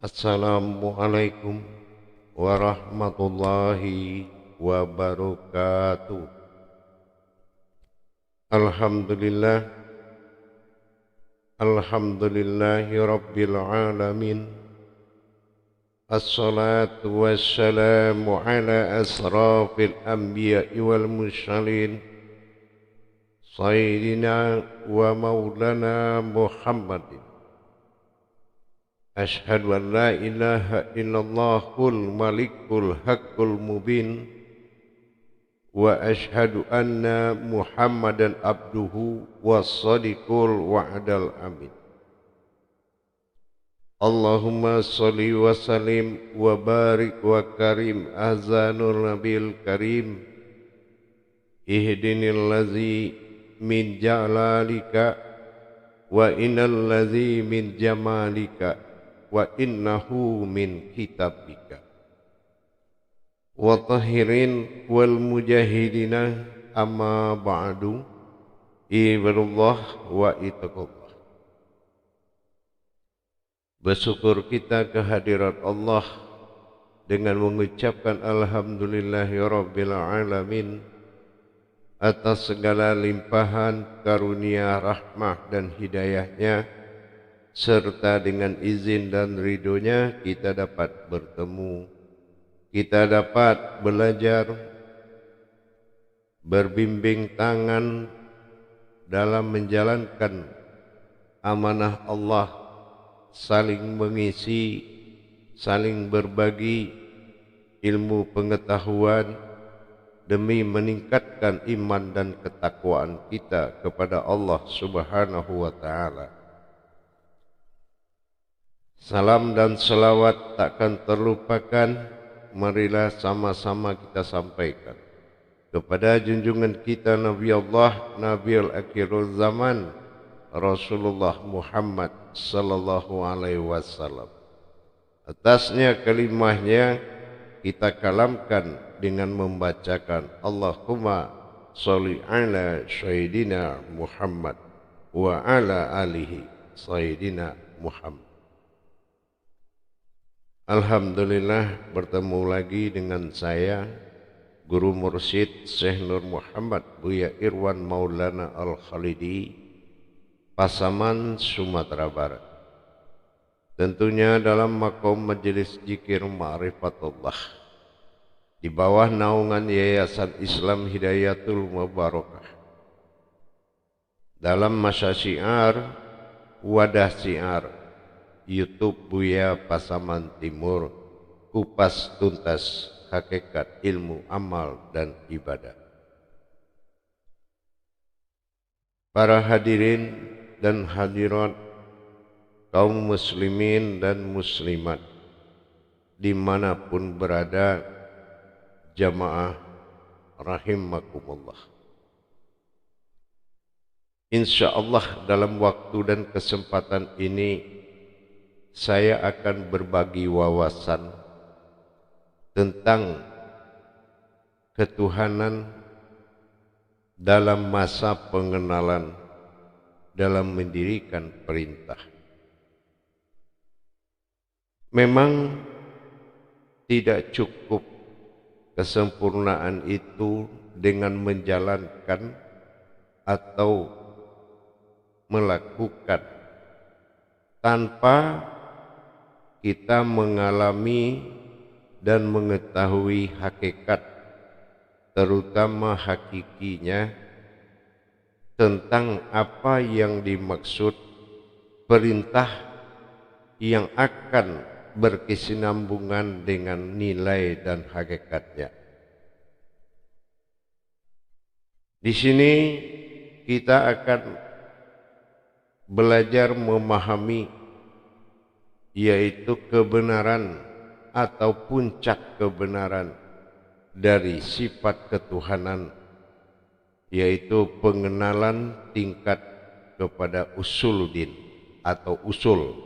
Assalamualaikum warahmatullahi wabarakatuh. Alhamdulillah, alhamdulillahi rabbil alamin. Assalatu wassalamu ala asrafil anbiya'i wal mursalin, sayyidina wa maulana Muhammadin. Ashhadu an la ilaha illallahul malikul haqqul mubin wa ashhadu anna Muhammadan abduhu was-sadiqul wa'dal amin. Allahumma salli wa sallim wa barik wa karim azanul nabil karim ihdinil ladzi min jalalika wa innal ladzi min jamalika wa innahu min kitabika wa tahirin wal mujahidina amma ba'du ibadallah wa itaqullah. Bersyukur kita kehadirat Allah dengan mengucapkan alhamdulillahi rabbil alamin atas segala limpahan karunia rahmah dan hidayahnya, serta dengan izin dan ridhonya kita dapat bertemu, kita dapat belajar, berbimbing tangan dalam menjalankan amanah Allah, saling mengisi, saling berbagi ilmu pengetahuan demi meningkatkan iman dan ketakwaan kita kepada Allah Subhanahu wa ta'ala. Salam dan selawat takkan terlupakan, marilah sama-sama kita sampaikan kepada junjungan kita Nabi Allah, Nabiul Akhirul Zaman, Rasulullah Muhammad sallallahu alaihi wasallam. Atasnya kalimahnya kita kalamkan dengan membacakan Allahumma sholli ala sayyidina Muhammad wa ala alihi sayyidina Muhammad. Alhamdulillah, bertemu lagi dengan saya Guru Mursyid Syekh Nur Muhammad Buya Irwan Maulana Al-Khalidi, Pasaman, Sumatera Barat. Tentunya dalam makom majelis zikir ma'rifatullah di bawah naungan Yayasan Islam Hidayatul Mubarakah dalam masa syiar wadah syiar YouTube Buya Pasaman Timur, kupas tuntas hakikat ilmu amal dan ibadah. Para hadirin dan hadirat, kaum muslimin dan muslimat dimanapun berada, jamaah rahimakumullah. Insyaallah dalam waktu dan kesempatan ini saya akan berbagi wawasan tentang ketuhanan dalam masa pengenalan dalam mendirikan perintah. Memang tidak cukup kesempurnaan itu dengan menjalankan atau melakukan tanpa kita mengalami dan mengetahui hakikat, terutama hakikinya, tentang apa yang dimaksud perintah yang akan berkesinambungan dengan nilai dan hakikatnya. Di sini kita akan belajar memahami, yaitu kebenaran atau puncak kebenaran dari sifat ketuhanan, yaitu pengenalan tingkat kepada usuluddin atau usul.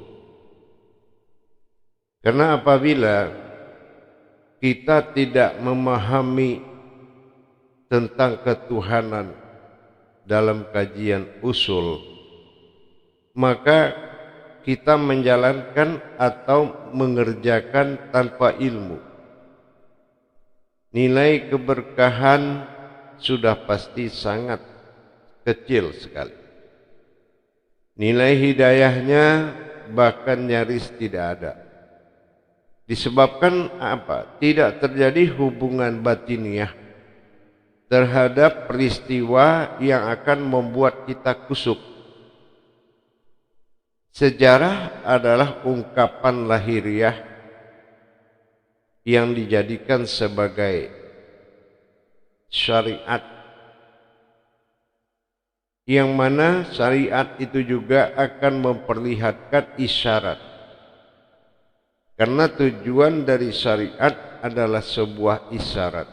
Karena apabila kita tidak memahami tentang ketuhanan dalam kajian usul, maka kita menjalankan atau mengerjakan tanpa ilmu, nilai keberkahan sudah pasti sangat kecil sekali. Nilai hidayahnya bahkan nyaris tidak ada. Disebabkan apa? Tidak terjadi hubungan batiniah terhadap peristiwa yang akan membuat kita kusuk. Sejarah adalah ungkapan lahiriah yang dijadikan sebagai syariat, yang mana syariat itu juga akan memperlihatkan isyarat, karena tujuan dari syariat adalah sebuah isyarat.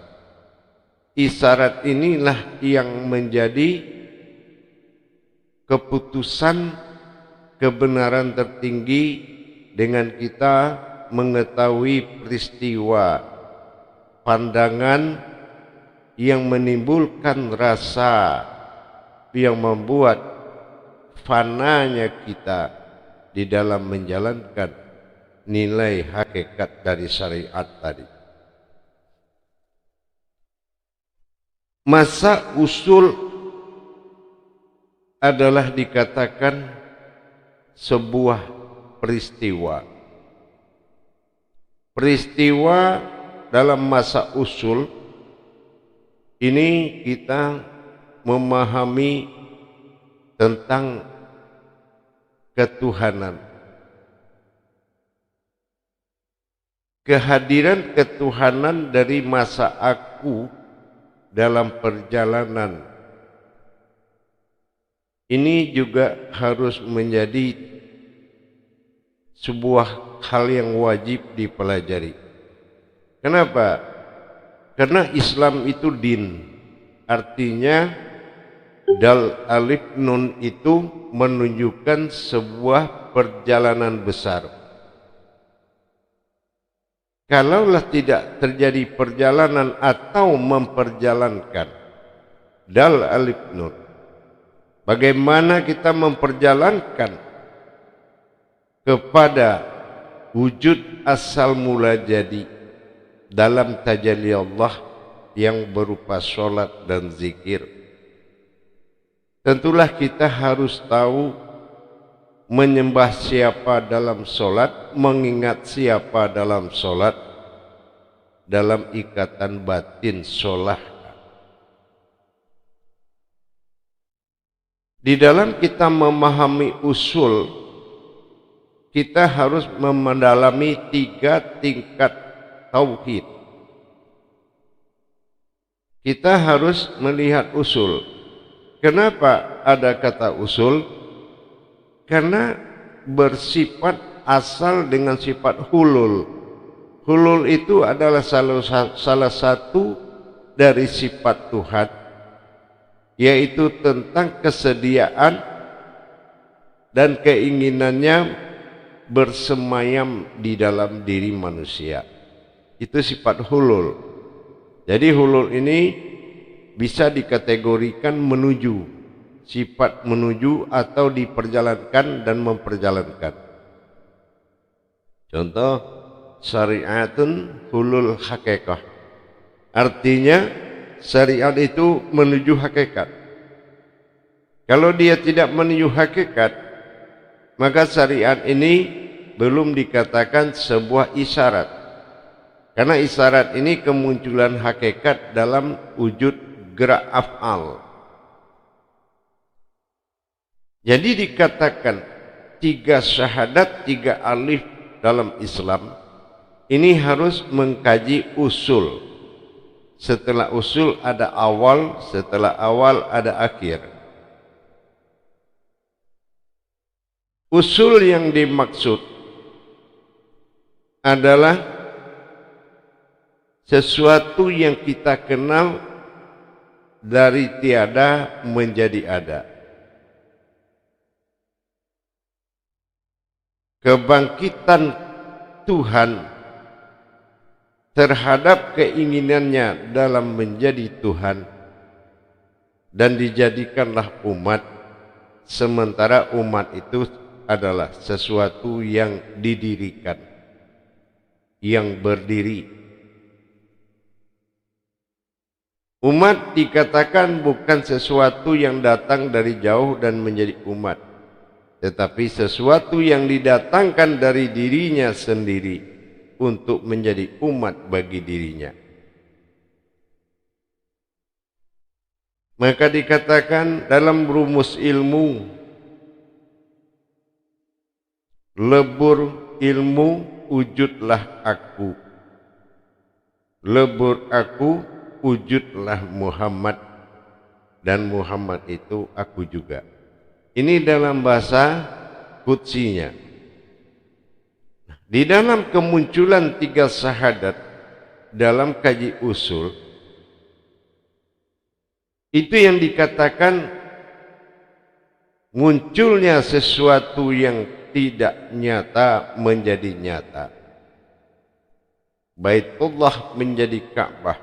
Isyarat inilah yang menjadi keputusan kebenaran tertinggi dengan kita mengetahui peristiwa, pandangan yang menimbulkan rasa yang membuat fananya kita di dalam menjalankan nilai hakikat dari syariat tadi. Masa usul adalah dikatakan sebuah peristiwa. Peristiwa dalam masa usul ini kita memahami tentang ketuhanan. Kehadiran ketuhanan dari masa aku dalam perjalanan ini juga harus menjadi sebuah hal yang wajib dipelajari. Kenapa? Karena Islam itu din, artinya dal alif nun itu menunjukkan sebuah perjalanan besar. Kalaulah tidak terjadi perjalanan atau memperjalankan dal alif nun, bagaimana kita memperjalankan kepada wujud asal mula jadi dalam tajalli Allah yang berupa sholat dan zikir? Tentulah kita harus tahu menyembah siapa dalam sholat, mengingat siapa dalam sholat, dalam ikatan batin sholat. Di dalam kita memahami usul, kita harus mendalami 3 tingkat tauhid. Kita harus melihat usul. Kenapa ada kata usul? Karena bersifat asal dengan sifat hulul. Hulul itu adalah salah satu dari sifat Tuhan, yaitu tentang kesediaan dan keinginannya bersemayam di dalam diri manusia. Itu sifat hulul. Jadi hulul ini bisa dikategorikan menuju, sifat menuju atau diperjalankan dan memperjalankan. Contoh, syariatun hulul hakikah, artinya syariat itu menuju hakikat. Kalau dia tidak menuju hakikat, maka syariat ini belum dikatakan sebuah isyarat, karena isyarat ini kemunculan hakikat dalam wujud gerak af'al. Jadi dikatakan 3 syahadat, 3 alif dalam Islam ini harus mengkaji usul. Setelah usul ada awal, setelah awal ada akhir. Usul yang dimaksud adalah sesuatu yang kita kenal dari tiada menjadi ada. Kebangkitan Tuhan terhadap keinginannya dalam menjadi Tuhan dan dijadikanlah umat, sementara umat itu adalah sesuatu yang didirikan, yang berdiri. Umat dikatakan bukan sesuatu yang datang dari jauh dan menjadi umat, tetapi sesuatu yang didatangkan dari dirinya sendiri untuk menjadi umat bagi dirinya. Maka dikatakan dalam rumus ilmu, lebur ilmu wujudlah aku, lebur aku wujudlah Muhammad, dan Muhammad itu aku juga. Ini dalam bahasa Qudsinya. Di dalam kemunculan tiga syahadat dalam kaji usul, itu yang dikatakan munculnya sesuatu yang tidak nyata menjadi nyata. Baitullah menjadi Ka'bah,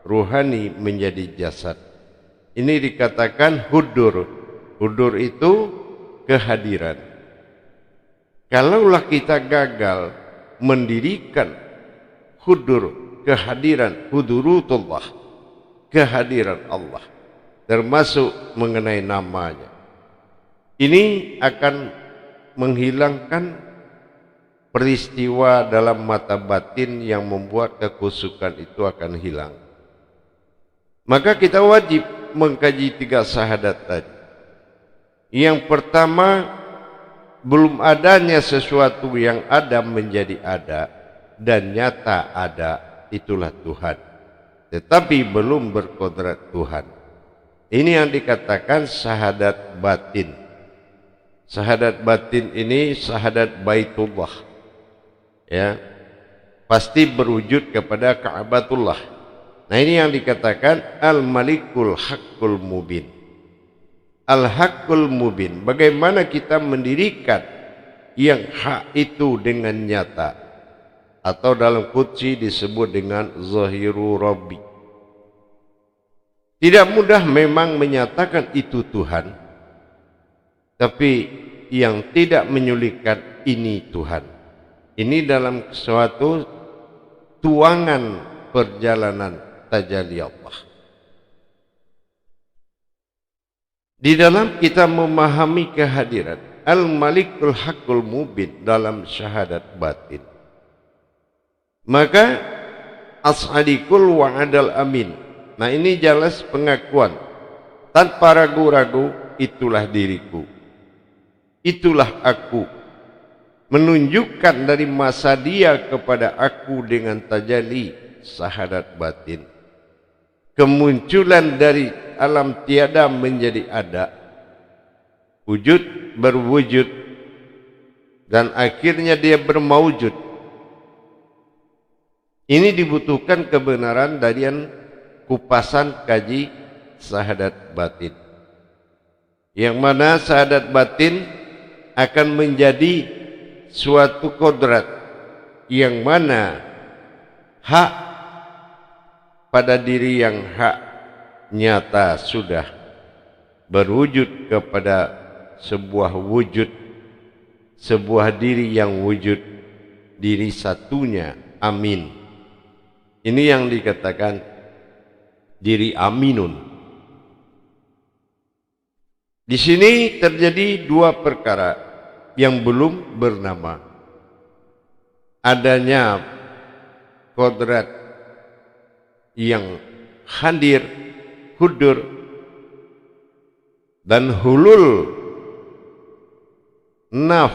ruhani menjadi jasad. Ini dikatakan hudur. Hudur itu kehadiran. Kalaulah kita gagal mendirikan hudur, kehadiran, hudurutullah, kehadiran Allah, termasuk mengenai namanya, ini akan menghilangkan peristiwa dalam mata batin yang membuat kekusukan itu akan hilang. Maka kita wajib mengkaji tiga syahadat tadi. Yang pertama, belum adanya sesuatu yang ada menjadi ada dan nyata ada, itulah Tuhan. Tetapi belum berkodrat Tuhan. Ini yang dikatakan syahadat batin. Syahadat batin ini syahadat Baitullah. Ya, pasti berwujud kepada Ka'batullah. Nah, ini yang dikatakan Al-Malikul Haqqul Mubin. Al-Haqqul Mubin, bagaimana kita mendirikan yang hak itu dengan nyata, atau dalam Qudsi disebut dengan Zahiru Rabbi. Tidak mudah memang menyatakan itu Tuhan, tapi yang tidak menyulitkan ini Tuhan. Ini dalam suatu tuangan perjalanan tajalli Allah. Di dalam kita memahami kehadiran Al-Malikul Haqqul Mubin dalam syahadat batin, maka As'adikul wa'adal amin. Nah, ini jelas pengakuan tanpa ragu-ragu, itulah diriku, itulah aku, menunjukkan dari masa dia kepada aku dengan tajalli syahadat batin, kemunculan dari alam tiada menjadi ada, wujud berwujud, dan akhirnya dia bermaujud. Ini dibutuhkan kebenaran dari kupasan kaji syahadat batin, yang mana syahadat batin akan menjadi suatu kodrat yang mana hak pada diri yang hak nyata sudah berwujud kepada sebuah wujud, sebuah diri yang wujud, diri satunya, amin. Ini yang dikatakan diri aminun. Di sini terjadi dua perkara yang belum bernama. Adanya kodrat yang hadir, hudur, dan hulul naf,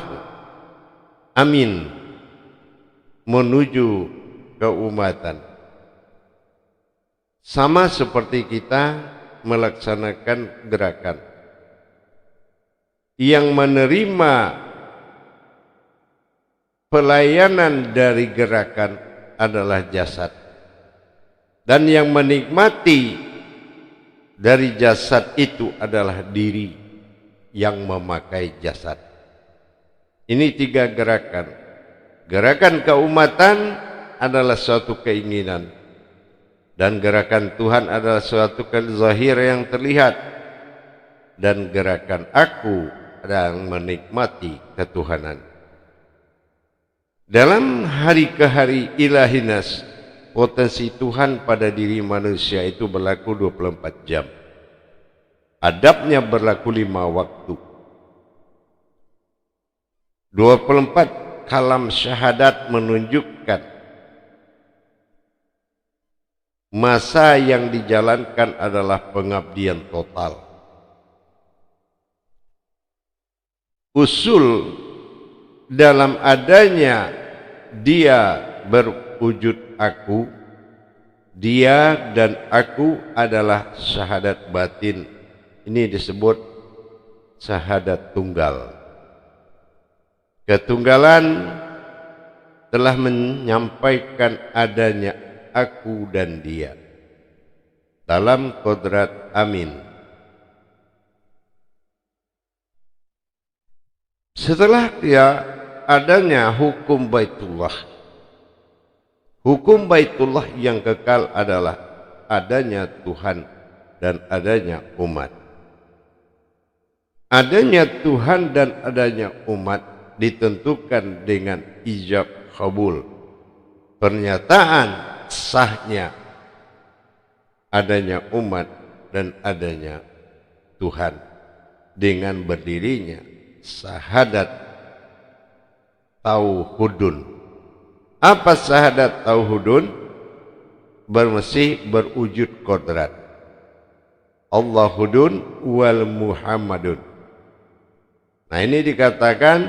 amin, menuju keumatan. Sama seperti kita melaksanakan gerakan. Yang menerima pelayanan dari gerakan adalah jasad, dan yang menikmati dari jasad itu adalah diri yang memakai jasad. Ini tiga gerakan. Gerakan keumatan adalah suatu keinginan, dan gerakan Tuhan adalah suatu zahir yang terlihat, dan gerakan aku dan menikmati ketuhanan. Dalam hari ke hari ilahinas, potensi Tuhan pada diri manusia itu berlaku 24 jam. Adabnya berlaku 5 waktu. 24 kalam syahadat menunjukkan masa yang dijalankan adalah pengabdian total. Usul dalam adanya dia berwujud aku, dia dan aku adalah syahadat batin. Ini disebut syahadat tunggal. Ketunggalan telah menyampaikan adanya aku dan dia dalam kodrat amin. Setelah dia adanya hukum Baitullah. Hukum Baitullah yang kekal adalah adanya Tuhan dan adanya umat. Adanya Tuhan dan adanya umat ditentukan dengan ijab kabul. Pernyataan sahnya adanya umat dan adanya Tuhan dengan berdirinya syahadat tauhudun. Apa syahadat tauhudun? Berwujud kodrat. Allahudun wal Muhammadun. Nah ini dikatakan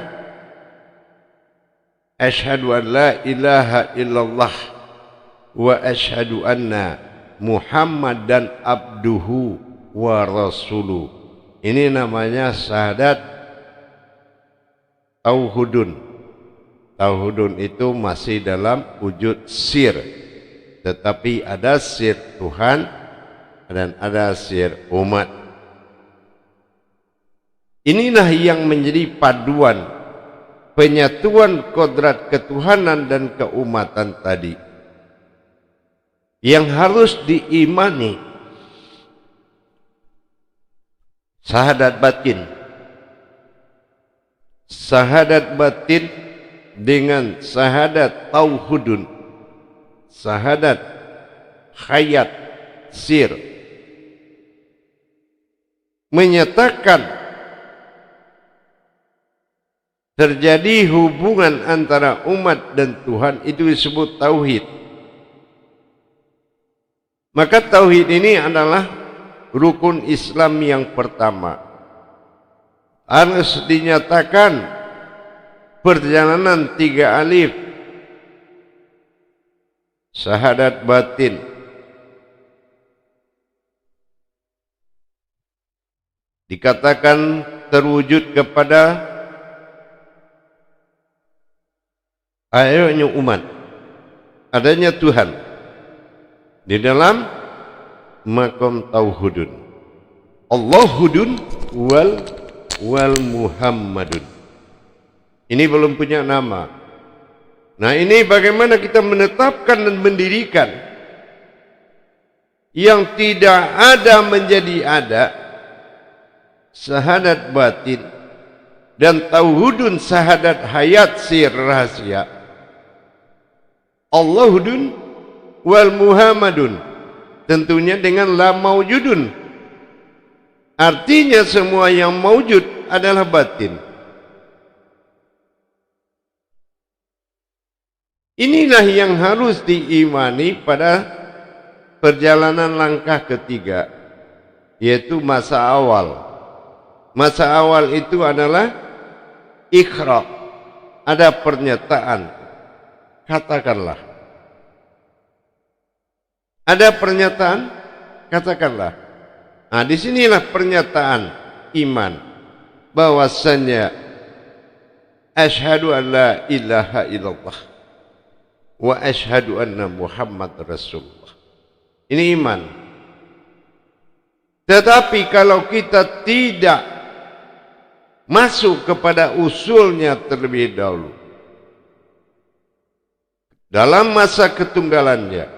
asyhadu an la ilaha illallah wa asyhadu anna Muhammadan abduhu wa rasuluh. Ini namanya syahadat tauhudun. Tauhudun itu masih dalam wujud sir, tetapi ada sir Tuhan dan ada sir umat. Inilah yang menjadi paduan penyatuan kodrat ketuhanan dan keumatan tadi yang harus diimani. Syahadat batin. Syahadat batin dengan syahadat tauhudun, syahadat hayat sir, menyatakan terjadi hubungan antara umat dan Tuhan, itu disebut tauhid. Maka tauhid ini adalah rukun Islam yang pertama. Harus dinyatakan perjalanan 3 alif syahadat batin. Dikatakan terwujud kepada adanya umat, adanya Tuhan di dalam maqam tauhudun. Allahudun wal Muhammadun. Ini belum punya nama. Nah ini bagaimana kita menetapkan dan mendirikan yang tidak ada menjadi ada, syahadat batin dan tauhudun syahadat hayat sir rahasia. Allahudun wal Muhammadun, tentunya dengan la maujudun. Artinya semua yang maujud adalah batin. Inilah yang harus diimani pada perjalanan langkah ketiga, yaitu masa awal. Masa awal itu adalah ikhra, ada pernyataan, katakanlah. Ada pernyataan, katakanlah. Nah, disinilah pernyataan iman, bahwasannya asyhadu an la ilaha illallah wa asyhadu anna Muhammad Rasulullah. Ini iman. Tetapi kalau kita tidak masuk kepada usulnya terlebih dahulu, dalam masa ketunggalannya,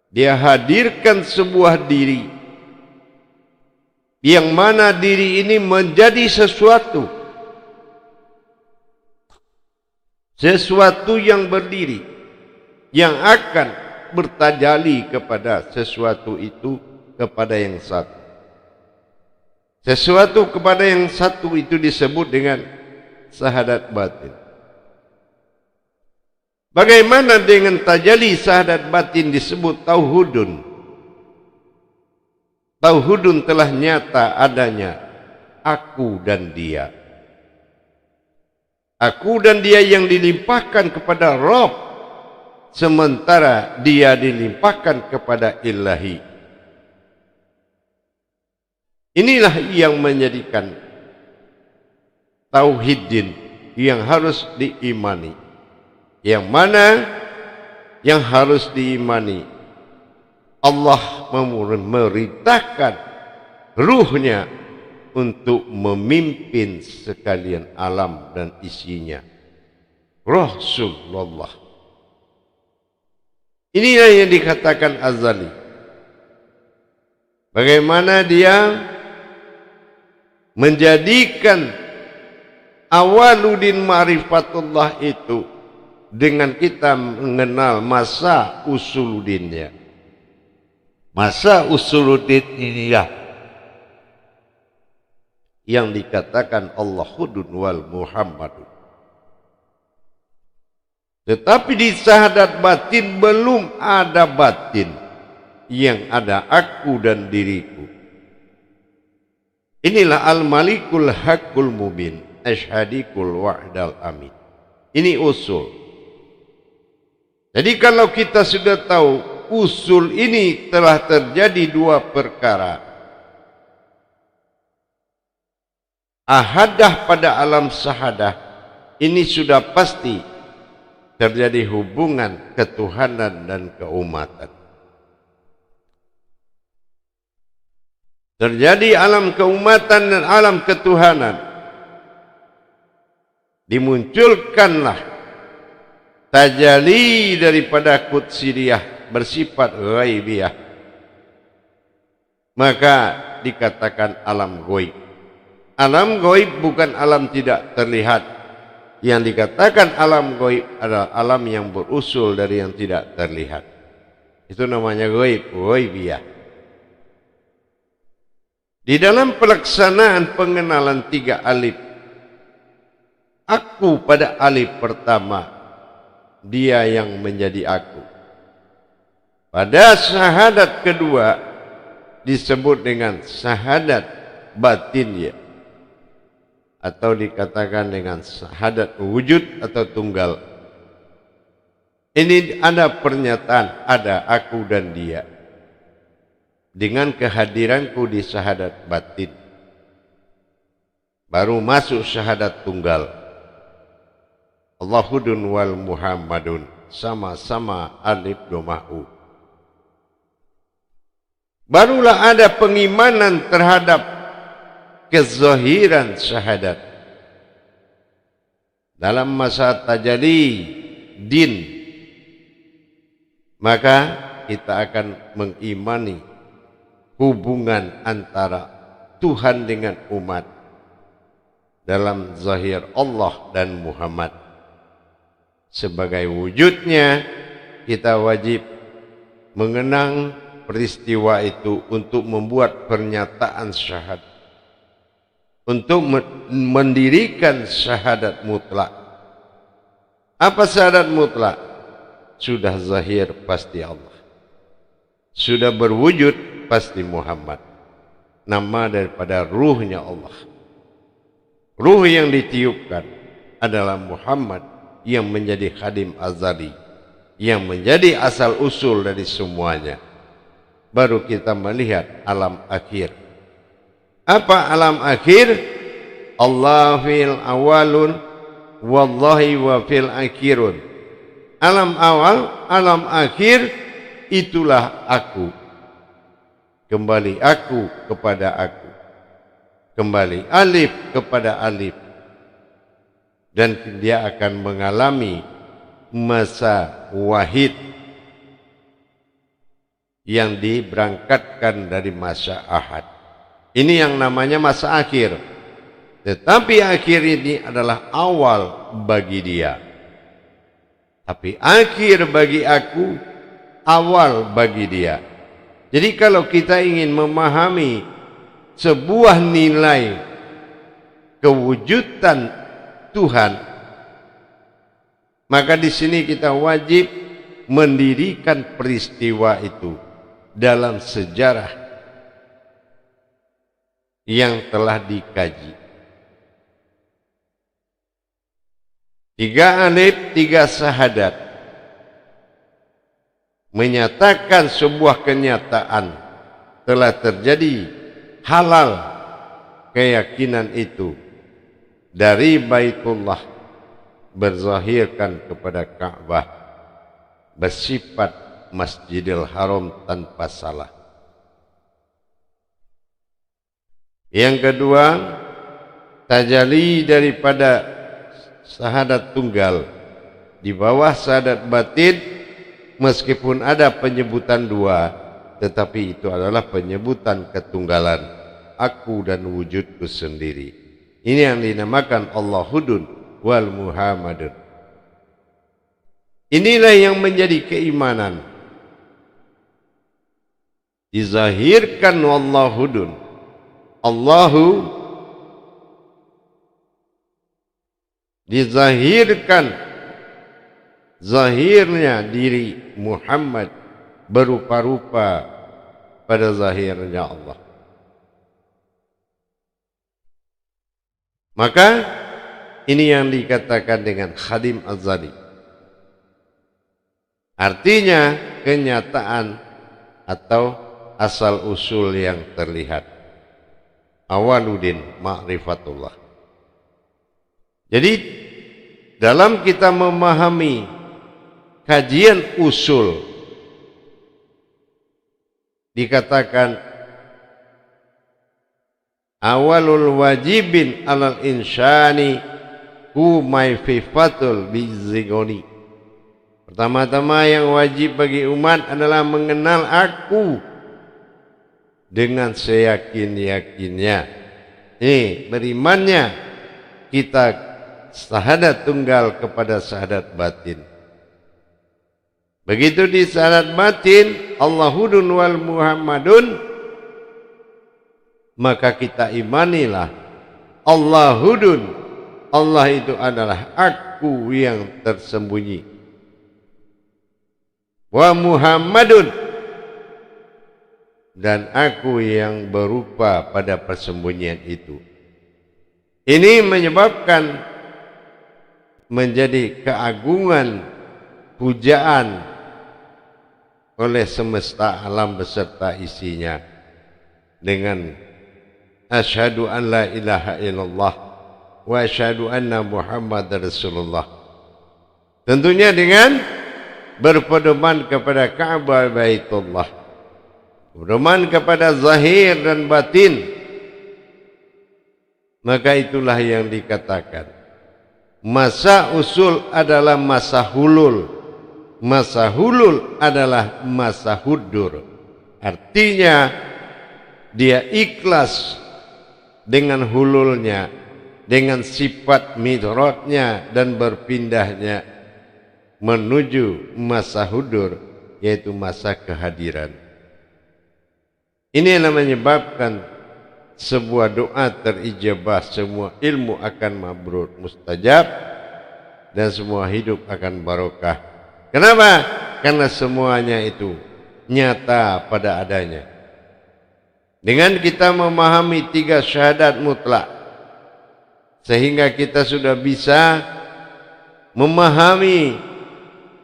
dia hadirkan sebuah diri yang mana diri ini menjadi sesuatu yang berdiri, yang akan bertajali kepada sesuatu itu, kepada yang satu. Sesuatu kepada yang satu itu disebut dengan syahadat batin. Bagaimana dengan tajalli syahadat batin disebut tauhudun? Tauhudun telah nyata adanya aku dan dia. Aku dan dia yang dilimpahkan kepada Rabb, sementara dia dilimpahkan kepada Ilahi. Inilah yang menjadikan tauhidin yang harus diimani. Yang mana yang harus diimani? Allah memerintahkan ruhnya untuk memimpin sekalian alam dan isinya. Rasulullah. Inilah yang dikatakan azali. Bagaimana dia menjadikan awaludin ma'rifatullah itu dengan kita mengenal masa usuludinnya. Masa usuludin inilah yang dikatakan Allahudun wal Muhammadun. Tetapi di syahadat batin belum ada batin, yang ada aku dan diriku. Inilah al-malikul haqqul mubin, asyhadikul wa'dal amin. Ini usul. Jadi kalau kita sudah tahu usul ini telah terjadi dua perkara. Ahadah pada alam syahadah, ini sudah pasti terjadi hubungan ketuhanan dan keumatan. Terjadi alam keumatan dan alam ketuhanan. Dimunculkanlah tajalli daripada kudsiriyah bersifat ghaibiyah, maka dikatakan alam ghaib. Alam ghaib bukan alam tidak terlihat. Yang dikatakan alam ghaib adalah alam yang berusul dari yang tidak terlihat. Itu namanya ghaib, ghaibiyah. Di dalam pelaksanaan pengenalan tiga alif, aku pada alif pertama, dia yang menjadi aku. Pada syahadat kedua disebut dengan syahadat batin, atau dikatakan dengan syahadat wujud atau tunggal. Ini ada pernyataan ada aku dan dia dengan kehadiranku di syahadat batin, baru masuk syahadat tunggal. Allahudun wal Muhammadun, sama-sama alif doma'u. Barulah ada pengimanan terhadap kezahiran syahadat. Dalam masa tajalli din, maka kita akan mengimani hubungan antara Tuhan dengan umat dalam zahir Allah dan Muhammad. Sebagai wujudnya, kita wajib mengenang peristiwa itu untuk membuat pernyataan syahadat, untuk mendirikan syahadat mutlak. Apa syahadat mutlak? Sudah zahir pasti Allah, sudah berwujud pasti Muhammad, nama daripada ruhnya Allah. Ruh yang ditiupkan adalah Muhammad yang menjadi khadim azali, yang menjadi asal usul dari semuanya. Baru kita melihat alam akhir. Apa alam akhir? Allah fil awalun, wallahi wa fil akhirun. Alam awal, alam akhir, itulah aku. Kembali aku kepada aku. Kembali alif kepada alif. Dan dia akan mengalami masa wahid yang diberangkatkan dari masa ahad. Ini yang namanya masa akhir. Tetapi akhir ini adalah awal bagi dia. Tapi akhir bagi aku, awal bagi dia. Jadi kalau kita ingin memahami sebuah nilai kewujudan Tuhan, maka di sini kita wajib mendirikan peristiwa itu dalam sejarah yang telah dikaji. 3 alif, 3 syahadat menyatakan sebuah kenyataan telah terjadi halal keyakinan itu dari Baitullah berzahirkan kepada Ka'bah bersifat Masjidil Haram tanpa salah. Yang kedua, tajalli daripada syahadat tunggal di bawah syahadat batin, meskipun ada penyebutan dua, tetapi itu adalah penyebutan ketunggalan aku dan wujudku sendiri. Ini yang dinamakan Allahudun wal Muhammadun. Inilah yang menjadi keimanan. Dizahirkan Allahudun, Allahu dizahirkan zahirnya diri Muhammad berupa-rupa pada zahirnya Allah. Maka ini yang dikatakan dengan khadim azali. Artinya kenyataan atau asal usul yang terlihat. Awaluddin ma'rifatullah. Jadi dalam kita memahami kajian usul dikatakan awalul wajibin alal insani hu ma'rifatul bizigoni. Pertama-tama yang wajib bagi umat adalah mengenal aku dengan seyakin-yakinnya. Ini berimannya kita syahadat tunggal kepada syahadat batin. Begitu di syahadat batin Allahudun wal Muhammadun, maka kita imanilah Allahudun, Allah itu adalah aku yang tersembunyi, wa Muhammadun, dan aku yang berupa pada persembunyian itu. Ini menyebabkan menjadi keagungan pujaan oleh semesta alam beserta isinya dengan asyhadu an la ilaha illallah wa asyhadu anna Muhammadar Rasulullah. Tentunya dengan berpedoman kepada Ka'bah Baitullah, berpedoman kepada zahir dan batin. Maka itulah yang dikatakan masa usul adalah masa hulul, masa hulul adalah masa hudur. Artinya dia ikhlas dengan hululnya, dengan sifat midratnya dan berpindahnya menuju masa hudur, yaitu masa kehadiran. Ini yang menyebabkan sebuah doa terijabah, semua ilmu akan mabrur mustajab, dan semua hidup akan barokah. Kenapa? Karena semuanya itu nyata pada adanya. Dengan kita memahami 3 syahadat mutlak, sehingga kita sudah bisa memahami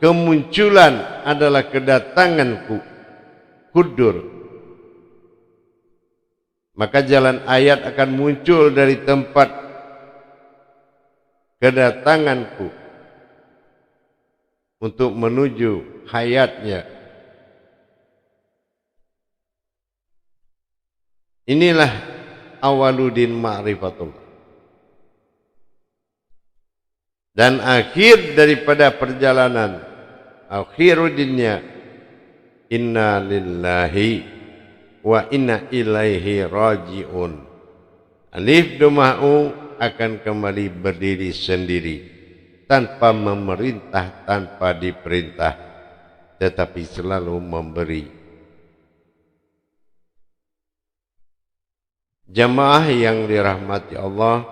kemunculan adalah kedatanganku, hudur. Maka jalan ayat akan muncul dari tempat kedatanganku untuk menuju hayatnya. Inilah awaluddin ma'rifatullah. Dan akhir daripada perjalanan, akhiruddinnya, inna lillahi wa inna ilaihi raji'un. Alif domah u akan kembali berdiri sendiri tanpa memerintah, tanpa diperintah, tetapi selalu memberi. Jamaah yang dirahmati Allah,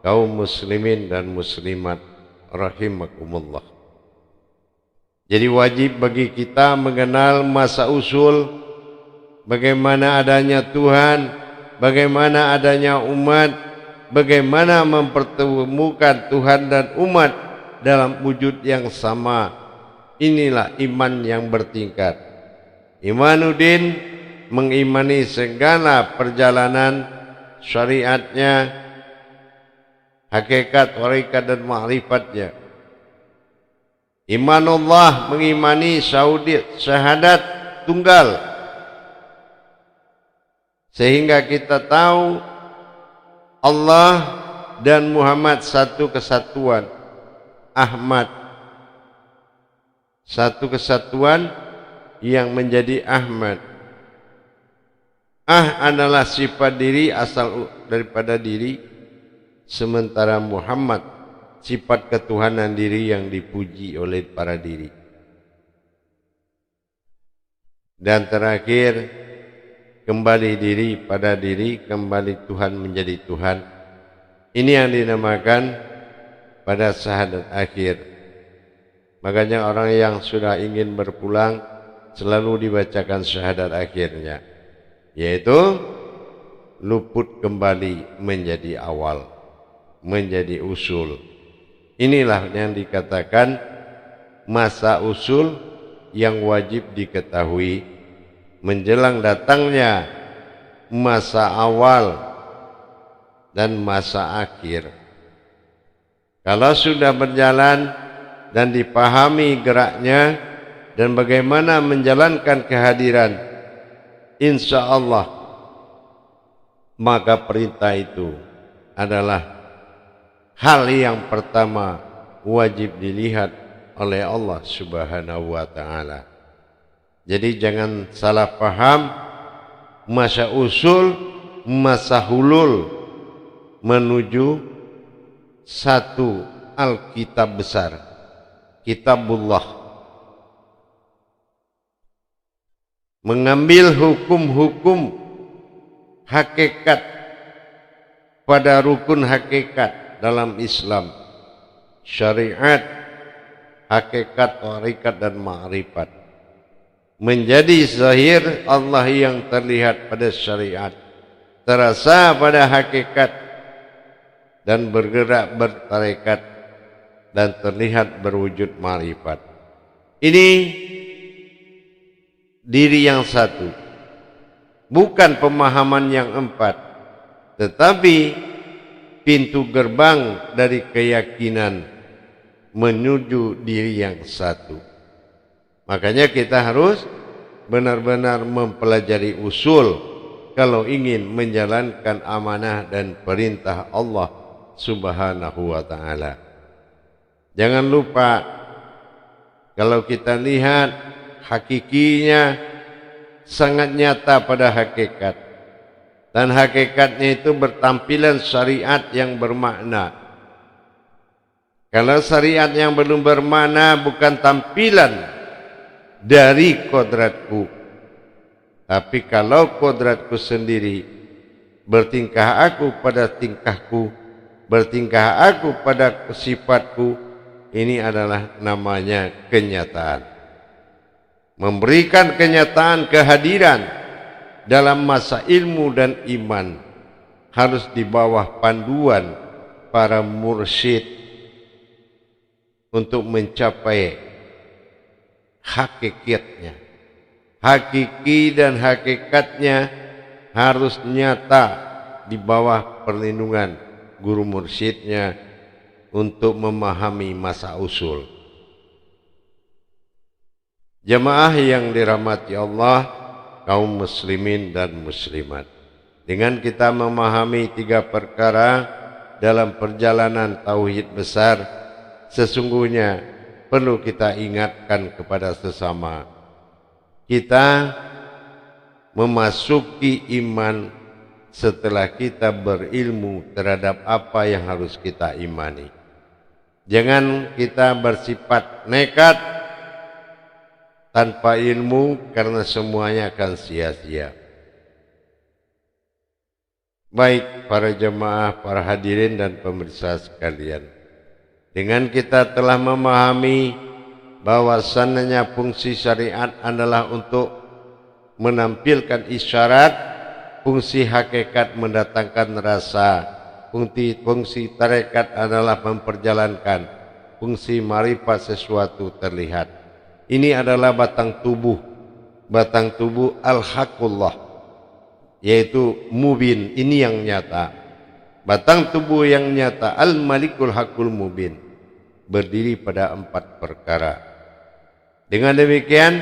kaum muslimin dan muslimat rahimakumullah. Jadi wajib bagi kita mengenal masa usul, bagaimana adanya Tuhan, bagaimana adanya umat, bagaimana mempertemukan Tuhan dan umat dalam wujud yang sama. Inilah iman yang bertingkat. Imanuddin mengimani segala perjalanan syariatnya, hakikat, warikat dan ma'rifatnya. Imanullah mengimani syahadat tunggal, sehingga kita tahu Allah dan Muhammad satu kesatuan. Ahmad satu kesatuan yang menjadi Ahmad. Adalah sifat diri, asal daripada diri, sementara Muhammad sifat ketuhanan diri yang dipuji oleh para diri. Dan terakhir, kembali diri pada diri, kembali Tuhan menjadi Tuhan. Ini yang dinamakan pada syahadat akhir. Makanya orang yang sudah ingin berpulang selalu dibacakan syahadat akhirnya, yaitu luput kembali menjadi awal, menjadi usul. Inilah yang dikatakan masa usul yang wajib diketahui menjelang datangnya masa awal dan masa akhir. Kalau sudah berjalan dan dipahami geraknya dan bagaimana menjalankan kehadiran, insya Allah maka perintah itu adalah hal yang pertama wajib dilihat oleh Allah Subhanahu wa ta'ala. Jadi jangan salah paham masa usul, masa hulul menuju satu Alkitab besar, Kitabullah. Mengambil hukum-hukum hakikat pada rukun hakikat dalam Islam, syariat, hakikat, warikat dan ma'rifat. Menjadi zahir Allah yang terlihat pada syariat, terasa pada hakikat, dan bergerak bertarekat, dan terlihat berwujud ma'rifat. Ini diri yang satu, bukan pemahaman yang empat, tetapi pintu gerbang dari keyakinan menuju diri yang satu. Makanya kita harus benar-benar mempelajari usul kalau ingin menjalankan amanah dan perintah Allah Subhanahu wa ta'ala. Jangan lupa, kalau kita lihat hakikinya sangat nyata pada hakikat, dan hakikatnya itu bertampilan syariat yang bermakna. Kalau syariat yang belum bermakna bukan tampilan dari kodratku, tapi kalau kodratku sendiri, bertingkah aku pada tingkahku, bertingkah aku pada sifatku, ini adalah namanya kenyataan. Memberikan kenyataan kehadiran dalam masa ilmu dan iman harus di bawah panduan para mursyid untuk mencapai hakikatnya. Hakiki dan hakikatnya harus nyata di bawah perlindungan guru mursyidnya untuk memahami masa usul. Jemaah yang dirahmati Allah, kaum muslimin dan muslimat, dengan kita memahami tiga perkara dalam perjalanan tauhid besar, sesungguhnya perlu kita ingatkan kepada sesama kita memasuki iman setelah kita berilmu terhadap apa yang harus kita imani. Jangan kita bersifat nekat tanpa ilmu, karena semuanya akan sia-sia. Baik para jemaah, para hadirin dan pemirsa sekalian, dengan kita telah memahami bahwasannya fungsi syariat adalah untuk menampilkan isyarat, fungsi hakikat mendatangkan rasa, fungsi tarekat adalah memperjalankan, fungsi marifat sesuatu terlihat. Ini adalah batang tubuh al-haqqullah, yaitu mubin, ini yang nyata. Batang tubuh yang nyata al-malikul haqqul mubin berdiri pada 4 perkara. Dengan demikian,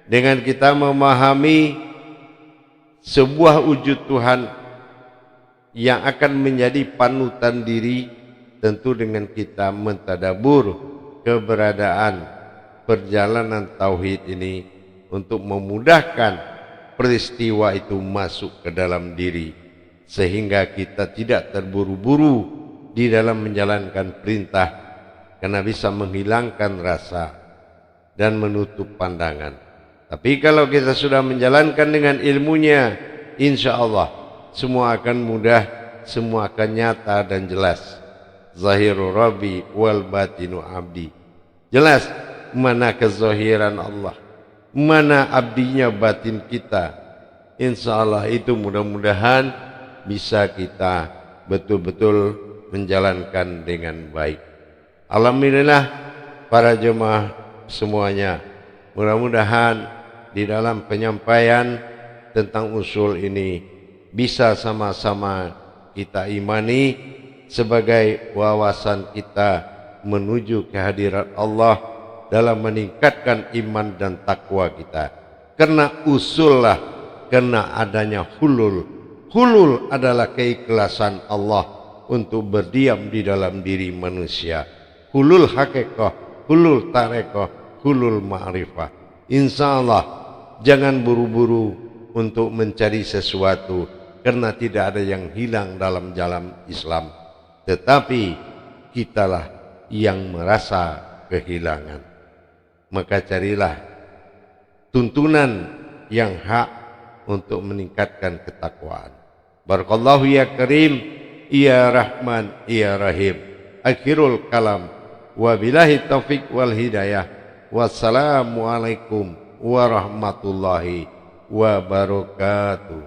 dengan kita memahami sebuah wujud Tuhan yang akan menjadi panutan diri, tentu dengan kita mentadabur keberadaan perjalanan tauhid ini untuk memudahkan peristiwa itu masuk ke dalam diri, sehingga kita tidak terburu-buru di dalam menjalankan perintah, karena bisa menghilangkan rasa dan menutup pandangan. Tapi kalau kita sudah menjalankan dengan ilmunya, insya Allah semua akan mudah, semua akan nyata dan jelas. Zahiru Rabbi wal batinu abdi. Jelas mana kezahiran Allah, mana abdinya batin kita. Insya Allah itu mudah-mudahan bisa kita betul-betul menjalankan dengan baik. Alhamdulillah para jemaah semuanya, mudah-mudahan di dalam penyampaian tentang usul ini bisa sama-sama kita imani sebagai wawasan kita menuju kehadirat Allah dalam meningkatkan iman dan takwa kita. Karena usullah, karena adanya hulul. Hulul adalah keikhlasan Allah untuk berdiam di dalam diri manusia. Hulul hakikah, hulul tarekah, hulul ma'rifah. Insya Allah jangan buru-buru untuk mencari sesuatu, karena tidak ada yang hilang dalam jalan Islam, tetapi kitalah yang merasa kehilangan. Maka carilah tuntunan yang hak untuk meningkatkan ketakwaan. Barakallahu ya Karim, ya Rahman, ya Rahim. Akhirul kalam, wabillahi taufik wal hidayah. Wassalamualaikum warahmatullahi wabarakatuh.